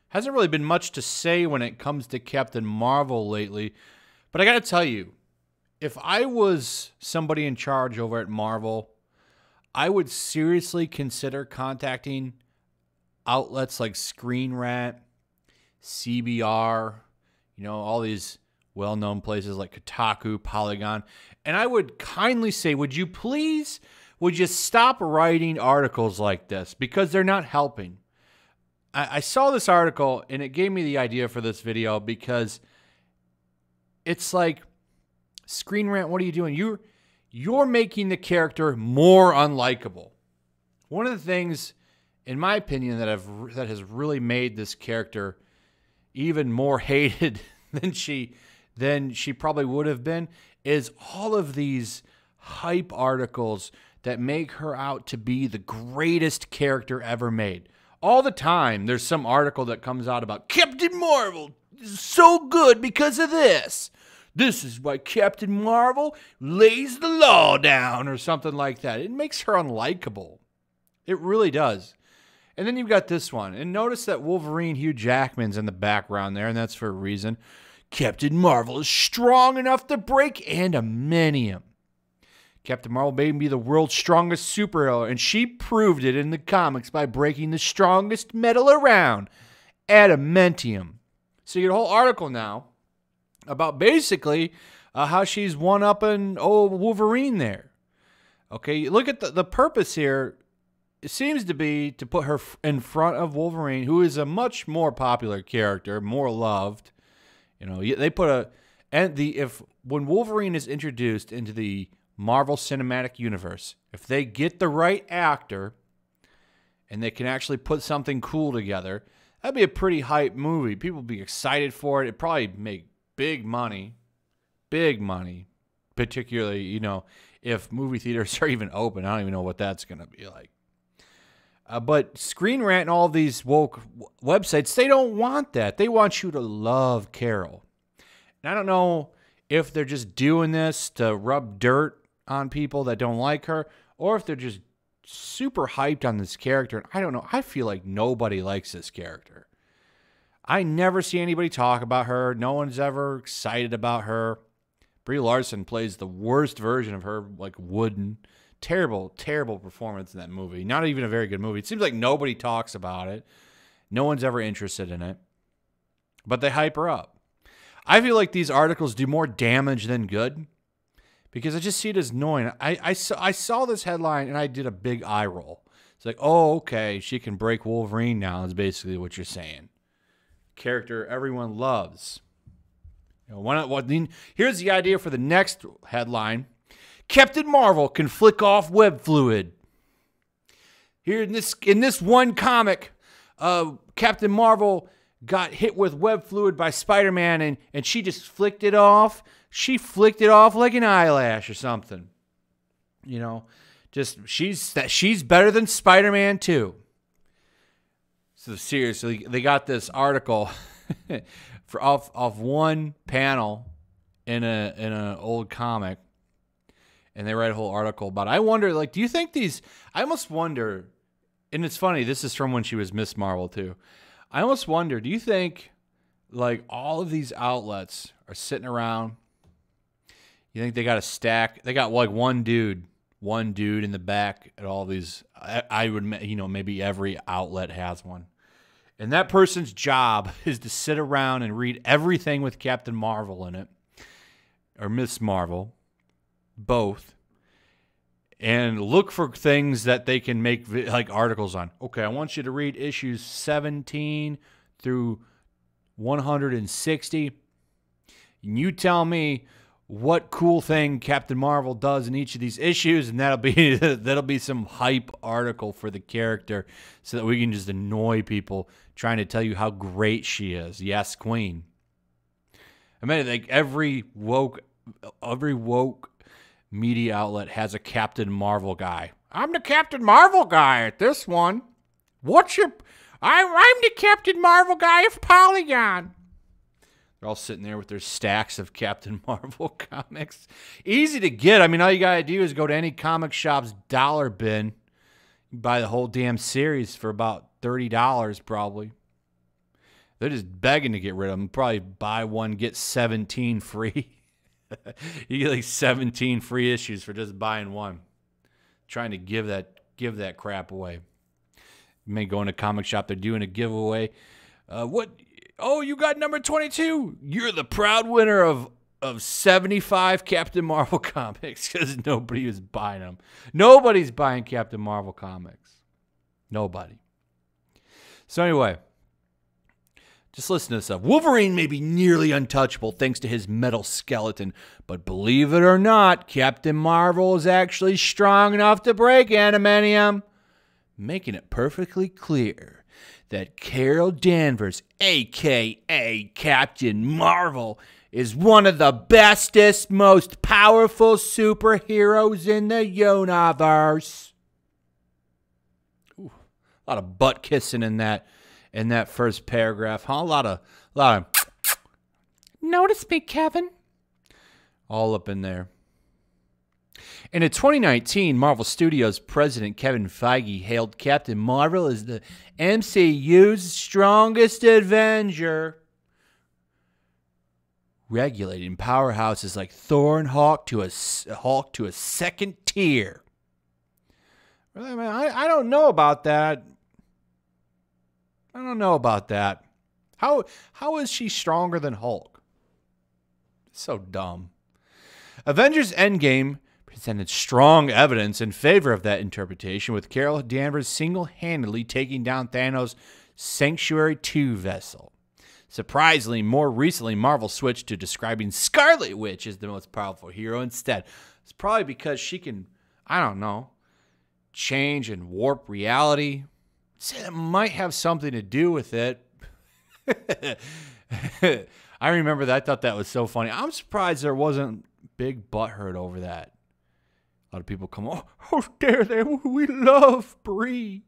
Hasn't really been much to say when it comes to Captain Marvel lately. But I got to tell you, if I was somebody in charge over at Marvel, I would seriously consider contacting outlets like Screen Rant, CBR, all these well-known places like Kotaku, Polygon. And I would kindly say, would you stop writing articles like this? Because they're not helping. I saw this article, and it gave me the idea for this video because it's like, Screen Rant, what are you doing? You're making the character more unlikable. One of the things, in my opinion, that has really made this character even more hated than she probably would have been is all of these hype articles that make her out to be the greatest character ever made. All the time, there's some article that comes out about Captain Marvel is so good because of this. This is why Captain Marvel lays the law down or something like that. It makes her unlikable. It really does. And then you've got this one. And notice that Wolverine Hugh Jackman's in the background there, and that's for a reason. Captain Marvel is strong enough to break adamantium. Captain Marvel may be the world's strongest superhero, and she proved it in the comics by breaking the strongest metal around, adamantium. So you get a whole article now about basically how she's one-upping Wolverine there. Okay, look at the purpose here. It seems to be to put her in front of Wolverine, who is a much more popular character, more loved. They put when Wolverine is introduced into the Marvel Cinematic Universe, if they get the right actor and they can actually put something cool together, that'd be a pretty hype movie. People would be excited for it. It'd probably make big money, particularly, if movie theaters are even open. I don't even know what that's going to be like. But Screen Rant and all these woke websites, they don't want that. They want you to love Carol. And I don't know if they're just doing this to rub dirt on people that don't like her, or if they're just super hyped on this character. And I don't know. I feel like nobody likes this character. I never see anybody talk about her. No one's ever excited about her. Brie Larson plays the worst version of her, like wooden. Terrible, terrible performance in that movie. Not even a very good movie. It seems like nobody talks about it. No one's ever interested in it. But they hype her up. I feel like these articles do more damage than good because I just see it as annoying. I saw this headline and I did a big eye roll. It's like, oh, okay, she can break Wolverine now is basically what you're saying. Character everyone loves. Here's the idea for the next headline. Captain Marvel can flick off web fluid. Here in this one comic, Captain Marvel got hit with web fluid by Spider-Man, and she just flicked it off. She flicked it off like an eyelash or something. She's better than Spider-Man too. So seriously, they got this article off one panel in an old comic. And they write a whole article about it. I wonder, do you think I almost wonder, and it's funny, this is from when she was Miss Marvel too. I almost wonder, do you think, all of these outlets are sitting around, you think they got a stack, they got, one dude in the back at all these, I would, maybe every outlet has one. And that person's job is to sit around and read everything with Captain Marvel in it, or Miss Marvel, both, and look for things that they can make articles on. Okay, I want you to read issues 17 through 160. And you tell me what cool thing Captain Marvel does in each of these issues, and that'll be some hype article for the character so that we can just annoy people trying to tell you how great she is. Yes, Queen. I mean, every woke media outlet has a Captain Marvel guy. I'm the Captain Marvel guy at this one. I'm the Captain Marvel guy of Polygon. They're all sitting there with their stacks of Captain Marvel comics. Easy to get. I mean, all you got to do is go to any comic shop's dollar bin. You buy the whole damn series for about $30 probably. They're just begging to get rid of them. Probably buy one, get 17 free. You get like 17 free issues for just buying one. Trying to give that crap away. You may go in a comic shop, they're doing a giveaway. What? Oh, you got number 22. You're the proud winner of 75 Captain Marvel comics, because nobody is buying them. Nobody's buying Captain Marvel comics. Nobody. So anyway, just listen to this stuff. Wolverine may be nearly untouchable thanks to his metal skeleton, but believe it or not, Captain Marvel is actually strong enough to break adamantium, making it perfectly clear that Carol Danvers, a.k.a. Captain Marvel, is one of the bestest, most powerful superheroes in the universe. Ooh, a lot of butt kissing in that first paragraph, huh? A lot of notice me, Kevin. All up in there. And in 2019, Marvel Studios president Kevin Feige hailed Captain Marvel as the MCU's strongest Avenger, regulating powerhouses like Thor and Hulk to a second tier. I mean, I don't know about that. I don't know about that. How is she stronger than Hulk? So dumb. Avengers Endgame presented strong evidence in favor of that interpretation, with Carol Danvers single-handedly taking down Thanos' Sanctuary 2 vessel. Surprisingly, more recently, Marvel switched to describing Scarlet Witch as the most powerful hero instead. It's probably because she can, I don't know, change and warp reality. So it might have something to do with it. I remember that. I thought that was so funny. I'm surprised there wasn't big butthurt over that. A lot of people come, oh, how dare they? We love Brie.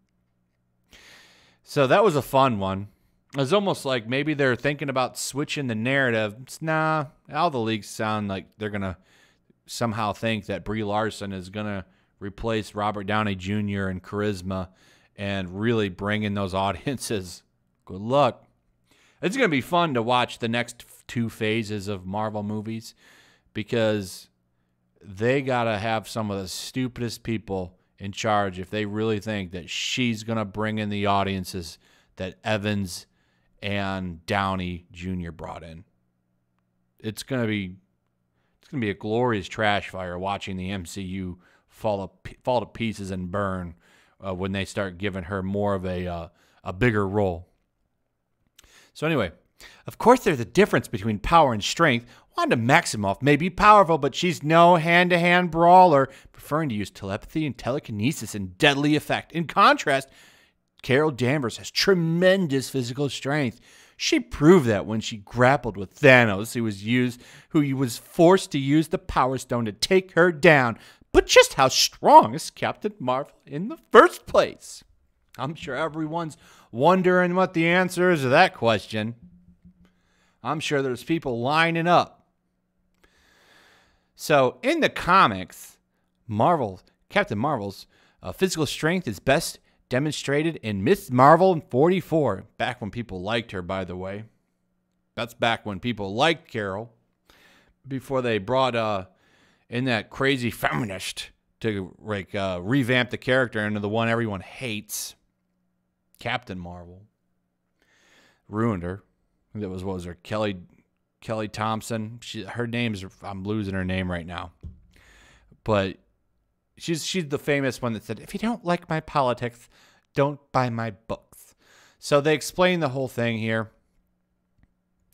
So that was a fun one. It was almost like maybe they're thinking about switching the narrative. Nah, all the leaks sound like they're going to somehow think that Brie Larson is going to replace Robert Downey Jr. in charisma and really bring in those audiences. Good luck. It's going to be fun to watch the next two phases of Marvel movies, because they got to have some of the stupidest people in charge if they really think that she's going to bring in the audiences that Evans and Downey Jr. brought in. It's going to be a glorious trash fire watching the MCU fall to pieces and burn when they start giving her more of a bigger role. So anyway, of course there's a difference between power and strength. Wanda Maximoff may be powerful, but she's no hand-to-hand brawler, preferring to use telepathy and telekinesis in deadly effect. In contrast, Carol Danvers has tremendous physical strength. She proved that when she grappled with Thanos, who was forced to use the Power Stone to take her down. But just how strong is Captain Marvel in the first place? I'm sure everyone's wondering what the answer is to that question. I'm sure there's people lining up. So in the comics, Captain Marvel's physical strength is best demonstrated in Miss Marvel 44. Back when people liked her, by the way. That's back when people liked Carol. Before they brought in that crazy feminist to revamp the character into the one everyone hates. Captain Marvel. Ruined her. That was, what was her? Kelly Thompson. Her name's, I'm losing her name right now. But she's the famous one that said, if you don't like my politics, don't buy my books. So they explain the whole thing here,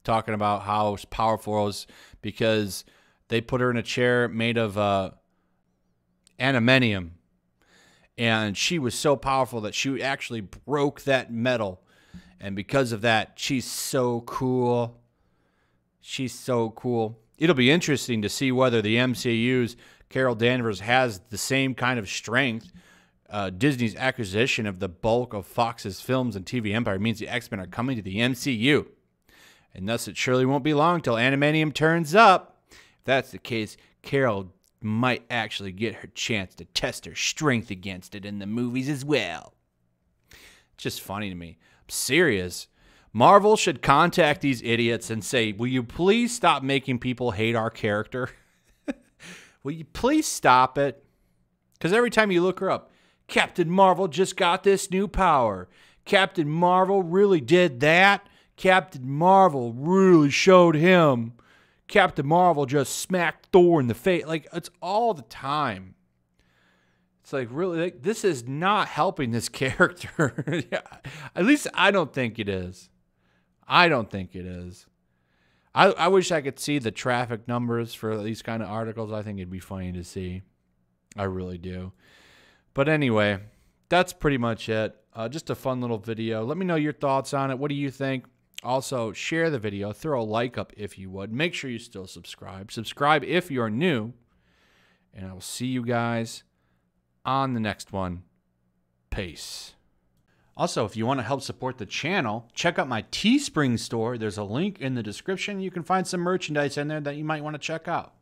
talking about how powerful it was because they put her in a chair made of adamantium. And she was so powerful that she actually broke that metal. And because of that, she's so cool. She's so cool. It'll be interesting to see whether the MCU's Carol Danvers has the same kind of strength. Disney's acquisition of the bulk of Fox's films and TV empire means the X-Men are coming to the MCU. And thus it surely won't be long till adamantium turns up. If that's the case, Carol might actually get her chance to test her strength against it in the movies as well. It's just funny to me. I'm serious. Marvel should contact these idiots and say, will you please stop making people hate our character? Will you please stop it? Because every time you look her up, Captain Marvel just got this new power. Captain Marvel really did that. Captain Marvel really showed him. Captain Marvel just smacked Thor in the face. Like, it's all the time. It's like, really, like, this is not helping this character. Yeah, at least I don't think it is. I don't think it is. I wish I could see the traffic numbers for these kind of articles. I think it'd be funny to see. I really do. But anyway, that's pretty much it. Just a fun little video. Let me know your thoughts on it. What do you think? Also, share the video. Throw a like up if you would. Make sure you still subscribe. Subscribe if you're new. And I will see you guys on the next one. Peace. Also, if you want to help support the channel, check out my Teespring store. There's a link in the description. You can find some merchandise in there that you might want to check out.